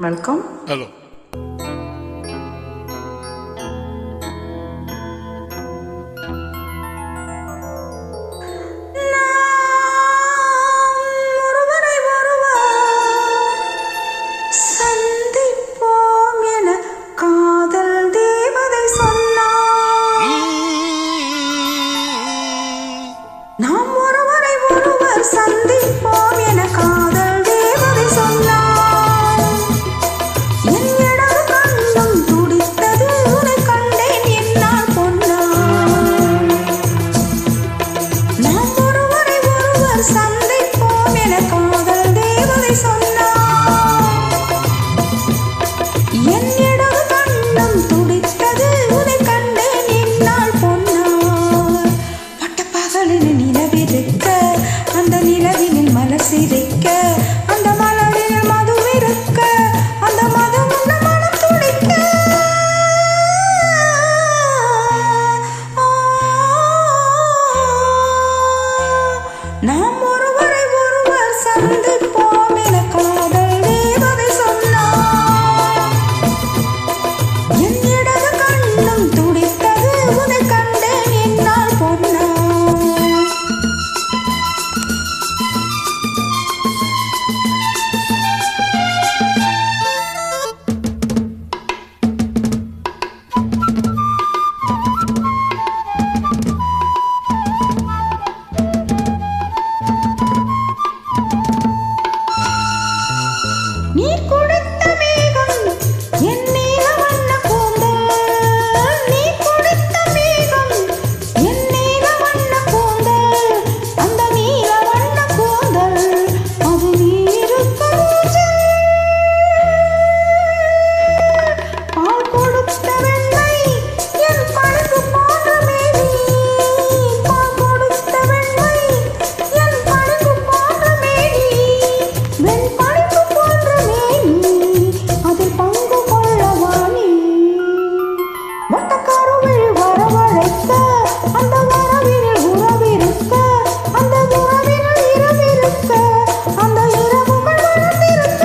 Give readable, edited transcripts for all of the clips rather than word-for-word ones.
Welcome. Hello. நாம் ஒருவரை ஒருவர் சந்திப்போம் என காதல் தேவதை சொன்னார். என் இடது கண்ணும் துடித்தது, உன்னை கண்டேன் என்னால் பொன்னார். நாம் ஒருவரை ஒருவர் சந்திப்போம் என காதல் தேவதை சொன்னார். என் இடது கண்ணும் துடித்தது, உன்னை கண்டேன் என்னால் பொன்னார். பட்டப்பகலில் நிலவிருக்க, அந்த நிலவினில் மலசிரிக்க, அந்த மலரில் மதுவிருக்க, அந்த மது உள்ள மனம் துடிக்க. நாம் ஒருவரை ஒருவர் சந்திப்போம் என காதல் தேவதை சொன்னார். என் இடது கண்ணும் துடித்தது, உன்னை கண்டேன் என்னால் பொன்னார். நீர் கொடுத்த மேகம் என் நீல வண்ண கூந்தல். நீர் கொடுத்த மேகம் என் நீல வண்ண கூந்தல். அந்த நீல வண்ண கூந்தல் அது நீருக்கு ஊஞ்சல். பால் கொடுத்த வெண்ணை என் பளிங்கு போன்ற மேனி. பால் கொடுத்த வெண்ணை என் பளிங்கு போன்ற மேனி. வெண் பளிங்கு போன்ற மேனி, அதில் பங்கு கொள்ளவானி. மொட்டக்காரவில் வரவழைக்க, அந்த வரவினில் உறவிருக்க, அந்த உறவினில் இரவிருக்க, அந்த இரவுகள் வளர்ந்திருக்க.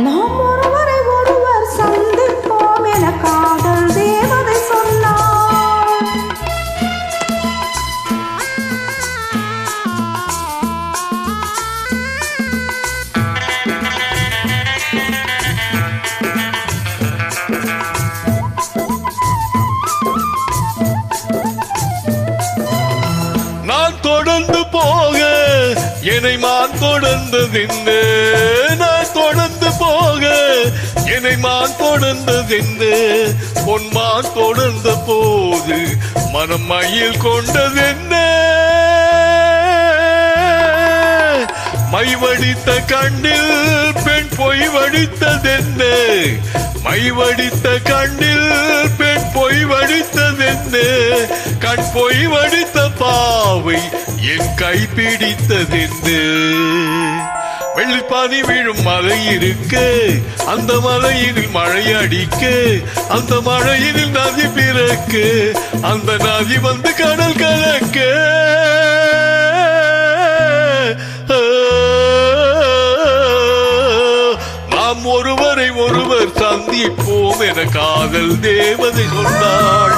நாம் ஒருவரை ஒருவர் சந்திப்போம் என காதல் தேவதை சொன்னார். நான் தொடர்ந்து போக என்னை மான் தொடர்ந்ததென்ன. நான் தொடர்ந்து போக என்னை மான் தொடர்ந்ததென்ன. பொன்மான் தொடர்ந்த போது மனம் மயில் கொண்டதென்ன. மை வடித்த கண்ணில் பெண் பொய் வடித்ததென்ன. மை வடித்த கண்ணில் பெண் பொய் வடித்ததென்ன. கண் பொய் வடித்த பாவை என் கை பிடித்ததென்ன. வெள்ளிப்பாதி விழும் மலை இருக்க, அந்த மலையினில் மழை அடிக்க, அந்த மழையினில் நதி பிறக்க, அந்த நதி வந்து கடல் கலக்க. நாம் ஒருவரை ஒருவர் சந்திப்போம் என காதல் தேவதை சொன்னாள்.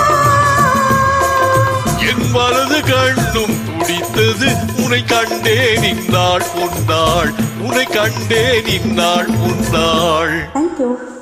என் வலது கண்ணும் துடித்தது, உன்னை கண்டேன் இந்நாள் பொன்னாள். உன்னை கண்டேன் இந்நாள் பொன்னாள். Thank you.